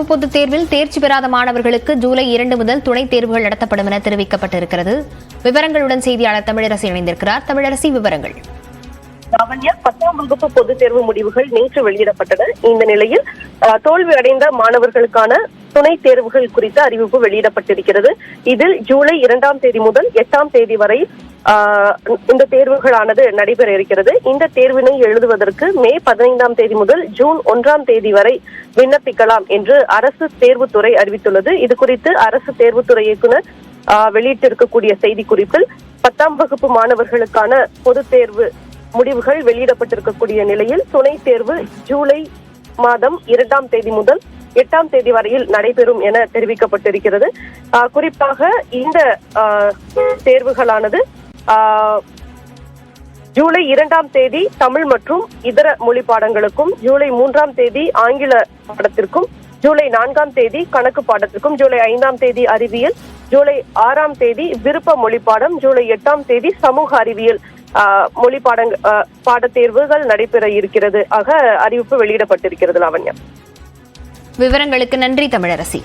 10ஆம் வகுப்பு பொதுத் தேர்வில் தேர்ச்சி பெறாத மாணவர்களுக்கு ஜூலை 2 முதல் துணைத் தேர்வுகள் நடத்தப்படும் என தெரிவிக்கப்பட்டிருக்கிறது. விவரங்களுடன் செய்தியாளர் தமிழரசி இணைந்திருக்கிறார். தமிழரசி, விவரங்கள். 10ஆம் வகுப்பு பொதுத் தேர்வு முடிவுகள் நேற்று வெளியிடப்பட்டன. இந்த நிலையில் தோல்வி அடைந்த மாணவர்களுக்கான துணைத் தேர்வுகள் குறித்த அறிவிப்பு வெளியிடப்பட்டிருக்கிறது. இதில் ஜூலை 2ஆம் தேதி முதல் 8ஆம் தேதி வரை இந்த தேர்வுகளானது நடைபெற இருக்கிறது. இந்த தேர்வினை எழுதுவதற்கு மே 15ஆம் தேதி முதல் ஜூன் 1ஆம் தேதி வரை விண்ணப்பிக்கலாம் என்று அரசு தேர்வுத்துறை அறிவித்துள்ளது. இது குறித்து அரசு தேர்வுத்துறை இயக்குனர் வெளியிட்டிருக்கக்கூடிய செய்தி குறிப்பில் 10ஆம் வகுப்பு மாணவர்களுக்கான பொதுத் தேர்வு முடிவுகள் வெளியிடப்பட்டிருக்கக்கூடிய நிலையில் துணைத் தேர்வு ஜூலை மாதம் 2ஆம் தேதி முதல் 8ஆம் தேதி வரையில் நடைபெறும் என தெரிவிக்கப்பட்டிருக்கிறது. குறிப்பாக இந்த தேர்வுகளானது ஜூலை 2ஆம் தேதி தமிழ் மற்றும் இதர மொழி பாடங்களுக்கும், ஜூலை 3ஆம் தேதி ஆங்கில பாடத்திற்கும், ஜூலை 4ஆம் தேதி கணக்கு பாடத்திற்கும், ஜூலை 5ஆம் தேதி அறிவியல், ஜூலை 6ஆம் தேதி விருப்ப மொழி பாடம், ஜூலை 8ஆம் தேதி சமூக அறிவியல் மொழி பாடத் தேர்வுகள் நடைபெற இருக்கிறது. ஆக அறிவிப்பு வெளியிடப்பட்டிருக்கிறது. லாவண்யா, விவரங்களுக்கு நன்றி தமிழரசி.